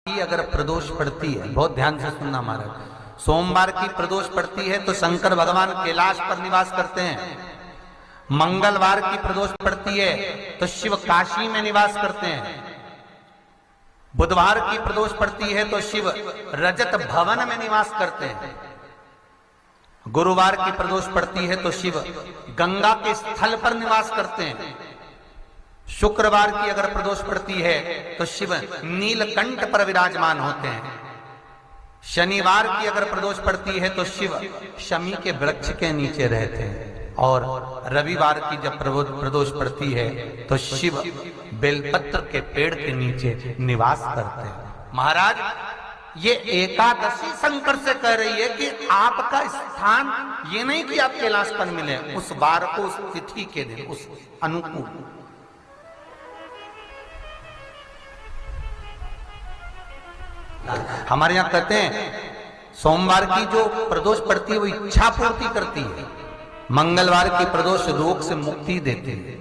की अगर प्रदोष पड़ती है, बहुत ध्यान से सुनना महाराज, सोमवार की प्रदोष पड़ती है तो शंकर भगवान कैलाश पर निवास करते हैं। मंगलवार की प्रदोष पड़ती है तो शिव काशी में निवास करते हैं। बुधवार की प्रदोष पड़ती है तो शिव रजत भवन में निवास करते हैं। गुरुवार की प्रदोष पड़ती है तो शिव गंगा के स्थल पर निवास करते हैं। शुक्रवार की अगर प्रदोष पड़ती है तो शिव नीलकंठ पर विराजमान होते हैं। शनिवार की अगर प्रदोष पड़ती है तो शिव शमी के वृक्ष के नीचे रहते हैं। और रविवार की जब प्रदोष पड़ती है तो शिव बेलपत्र के पेड़ के नीचे निवास करते हैं। महाराज, ये एकादशी शंकर से कह रही है कि आपका स्थान ये नहीं कि आप कैलाश पर मिले, उस वार को, उस तिथि के दिन, उस अनुकूल। हमारे यहां कहते हैं सोमवार की जो प्रदोष पड़ती है वो इच्छा पूर्ति करती है। मंगलवार की प्रदोष रोग से मुक्ति देती है।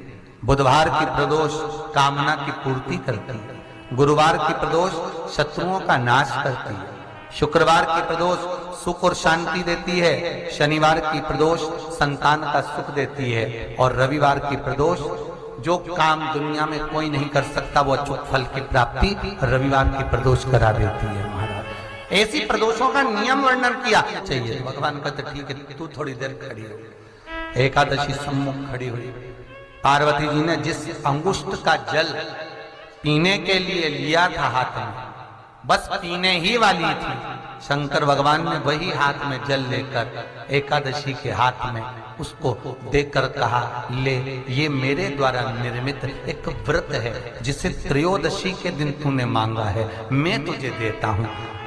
बुधवार की प्रदोष कामना की पूर्ति करती है। गुरुवार की प्रदोष शत्रुओं का नाश करती है। शुक्रवार की प्रदोष सुख और शांति देती है। शनिवार की प्रदोष संतान का सुख देती है। और रविवार की प्रदोष जो काम दुनिया में कोई नहीं कर सकता वो अचूक फल की प्राप्ति रविवार की प्रदोष करा देती है। महाराज, ऐसी प्रदोषों का नियम वर्णन किया चाहिए। भगवान कहते ठीक है, तू थोड़ी देर खड़ी हो। एकादशी सम्मुख खड़ी हुई। पार्वती जी ने जिस अंगुष्ठ का जल पीने के लिए लिया था हाथ में, बस पीने ही वाली थी, शंकर भगवान ने वही हाथ में जल लेकर एकादशी के हाथ में उसको देकर कहा, ले, ये मेरे द्वारा निर्मित एक व्रत है जिसे त्रयोदशी के दिन तूने मांगा है, मैं तुझे देता हूं।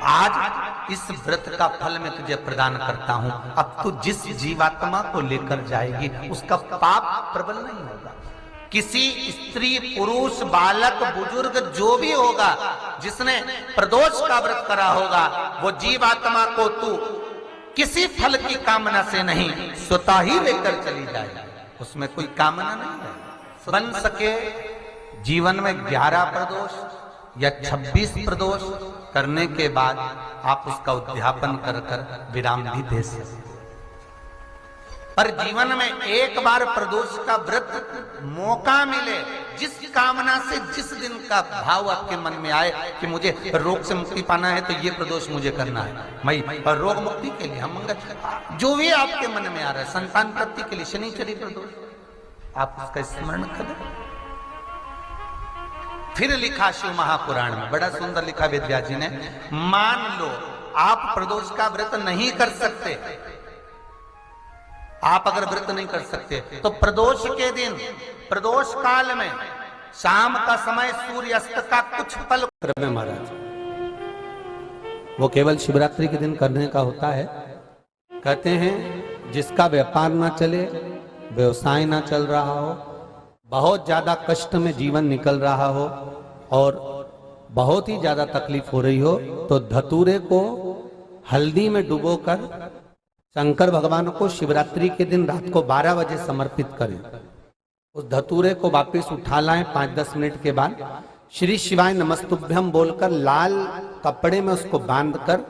आज इस व्रत का फल मैं तुझे प्रदान करता हूं। अब तू जिस जीवात्मा को लेकर जाएगी उसका पाप प्रबल नहीं होगा। किसी स्त्री, पुरुष, बालक, बुजुर्ग जो भी होगा जिसने प्रदोष का व्रत करा होगा, वो जीवात्मा को तू किसी फल की कामना से नहीं, स्वतः ही लेकर चली जाए। उसमें कोई कामना नहीं है। बन सके जीवन में 11 प्रदोष या 26 प्रदोष करने के बाद आप उसका उद्यापन कर विराम भी दे सकते। पर जीवन में एक बार प्रदोष का व्रत मौका मिले, जिस कामना से, जिस दिन का भाव आपके मन में आए कि मुझे रोग से मुक्ति पाना है तो ये प्रदोष मुझे करना है, मैं और रोग मुक्ति के लिए, हम मंगल जो भी आपके मन में आ रहा है, संतान प्राप्ति के लिए शनिचरी प्रदोष, आप उसका स्मरण करें। फिर लिखा शिव महापुराण में, बड़ा सुंदर लिखा वेदव्यास जी ने, मान लो आप प्रदोष का व्रत नहीं कर सकते, आप अगर व्रत नहीं कर सकते तो प्रदोष के दिन, प्रदोष काल में शाम का समय सूर्यास्त का कुछ पल में महाराज, वो केवल शिवरात्रि के दिन करने का होता है। कहते हैं जिसका व्यापार ना चले, व्यवसाय ना चल रहा हो, बहुत ज्यादा कष्ट में जीवन निकल रहा हो और बहुत ही ज्यादा तकलीफ हो रही हो, तो धतूरे को हल्दी में डुबोकर शंकर भगवान को शिवरात्रि के दिन रात को 12 बजे समर्पित करें। उस धतूरे को वापस उठा लाएं 5-10 मिनट के बाद, श्री शिवाय नमस्तुभ्यम बोलकर लाल कपड़े में उसको बांधकर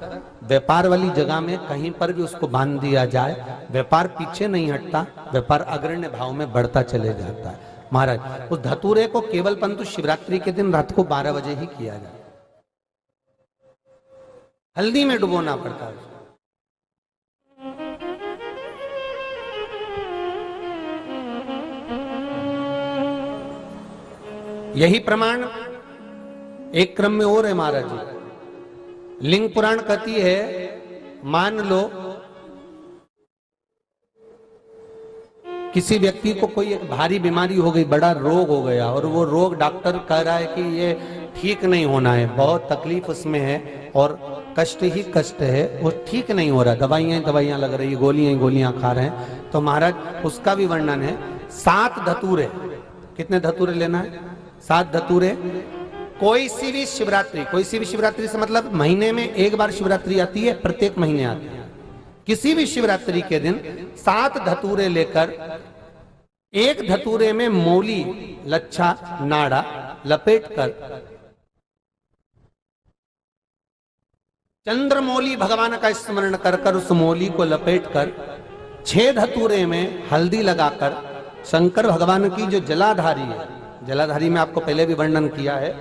व्यापार वाली जगह में कहीं पर भी उसको बांध दिया जाए। व्यापार पीछे नहीं हटता, व्यापार अग्रण्य भाव में बढ़ता चले जाता है। महाराज, उस धतूरे को केवल परंतु शिवरात्रि के दिन रात को 12 बजे ही किया जाए। हल्दी में डुबोना पड़ता है। यही प्रमाण एक क्रम में और है महाराज जी। लिंग पुराण कहती है, मान लो किसी व्यक्ति को कोई एक भारी बीमारी हो गई, बड़ा रोग हो गया, और वो रोग डॉक्टर कह रहा है कि ये ठीक नहीं होना है, बहुत तकलीफ उसमें है और कष्ट ही कष्ट है, वो ठीक नहीं हो रहा, दवाइयां लग रही है, गोलियां खा रहे हैं। तो महाराज उसका भी वर्णन है। 7 धतूरे, कितने धतूरे लेना है? 7 धतूरे। कोई सी भी शिवरात्रि से मतलब महीने में एक बार शिवरात्रि आती है, प्रत्येक महीने आती है। किसी भी शिवरात्रि के दिन 7 धतूरे लेकर, एक धतूरे में मौली, लच्छा, नाड़ा लपेटकर चंद्रमौली भगवान का स्मरण कर कर उस मौली को लपेट कर 6 धतूरे में हल्दी लगाकर शंकर भगवान की जो जलाधारी है, जलाधारी में आपको पहले भी वर्णन किया है,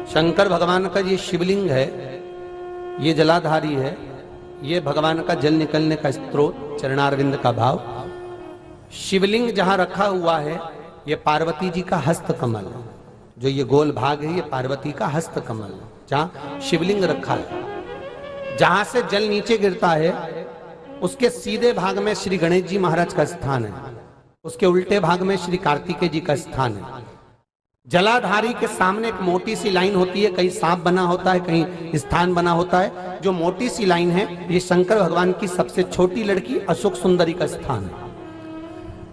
शंकर भगवान का ये शिवलिंग है, ये जलाधारी है, ये भगवान का जल निकलने का स्रोत, चरणारविंद का भाव। शिवलिंग जहां रखा हुआ है ये पार्वती जी का हस्त कमल है, जो ये गोल भाग है ये पार्वती का हस्त कमल है, जहां शिवलिंग रखा है। जहां से जल नीचे गिरता है उसके सीधे भाग में श्री गणेश जी महाराज का स्थान है, उसके उल्टे भाग में श्री कार्तिकेय जी का स्थान है। जलाधारी के सामने एक मोटी सी लाइन होती है, कहीं सांप बना होता है, कहीं स्थान बना होता है। जो मोटी सी लाइन है ये शंकर भगवान की सबसे छोटी लड़की अशोक सुंदरी का स्थान है।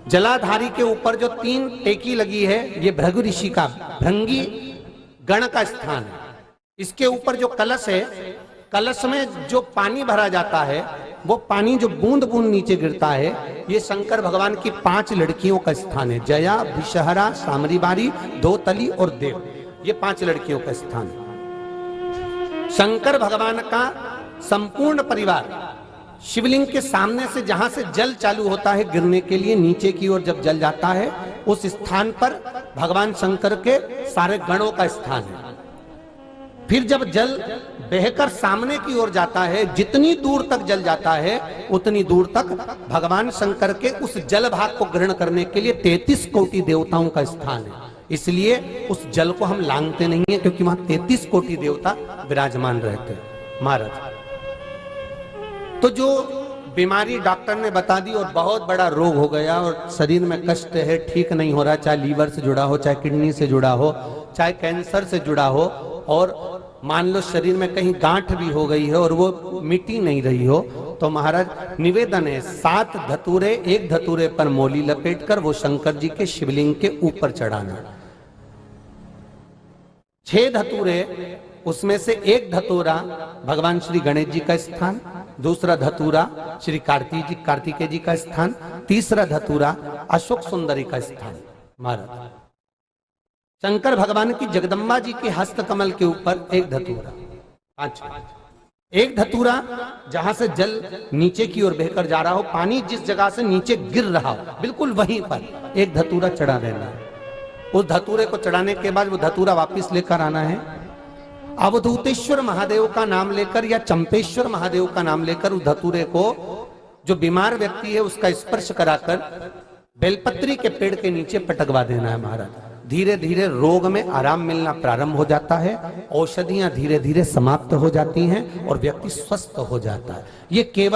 जलाधारी के ऊपर जो 3 टेकी लगी है ये भृगु ऋषि का भृंगी गण का स्थान है। इसके ऊपर जो कलश है, कलश में जो पानी भरा जाता है वो पानी जो बूंद बूंद नीचे गिरता है ये शंकर भगवान की 5 लड़कियों का स्थान है। जया, विषहरा, सामरीबारी, दोतली और देव, ये 5 लड़कियों का स्थान है। शंकर भगवान का संपूर्ण परिवार शिवलिंग के सामने से जहां से जल चालू होता है गिरने के लिए नीचे की ओर जब जल जाता है उस स्थान पर भगवान शंकर के सारे गणों का स्थान है। फिर जब जल बहकर सामने की ओर जाता है, जितनी दूर तक जल जाता है उतनी दूर तक भगवान शंकर के उस जल भाग को ग्रहण करने के लिए 33 कोटि देवताओं का स्थान है। इसलिए उस जल को हम लांघते नहीं है, क्योंकि वहां 33 कोटि देवता विराजमान रहते हैं महाराज। तो जो बीमारी डॉक्टर ने बता दी और बहुत बड़ा रोग हो गया और शरीर में कष्ट है, ठीक नहीं हो रहा, चाहे लीवर से जुड़ा हो, चाहे किडनी से जुड़ा हो, चाहे कैंसर से जुड़ा हो, और मान लो शरीर में कहीं गांठ भी हो गई है और वो मिटी नहीं रही हो, तो महाराज निवेदन है 7 धतूरे, एक धतूरे पर मौली लपेटकर वो शंकर जी के शिवलिंग के ऊपर चढ़ाना। 6 धतूरे, उसमें से एक धतूरा भगवान श्री गणेश जी का स्थान, दूसरा धतूरा श्री कार्तिकेय जी का स्थान, तीसरा धतूरा अशोक सुंदरी का स्थान। महाराज शंकर भगवान की जगदम्बा जी के हस्त कमल के ऊपर एक धतूरा, एक धतूरा जहां से जल नीचे की ओर बहकर जा रहा हो, पानी जिस जगह से नीचे गिर रहा हो बिल्कुल वहीं पर एक धतूरा चढ़ा देना है। उस धतूरे को चढ़ाने के बाद वो धतूरा वापस लेकर आना है, अवधूतेश्वर महादेव का नाम लेकर या चंपेश्वर महादेव का नाम लेकर उस धतूरे को जो बीमार व्यक्ति है उसका स्पर्श कराकर बेलपत्री के पेड़ के नीचे पटकवा देना है। महाराज धीरे धीरे रोग में आराम मिलना प्रारंभ हो जाता है, औषधियां धीरे धीरे समाप्त हो जाती हैं और व्यक्ति स्वस्थ हो जाता है। ये केवल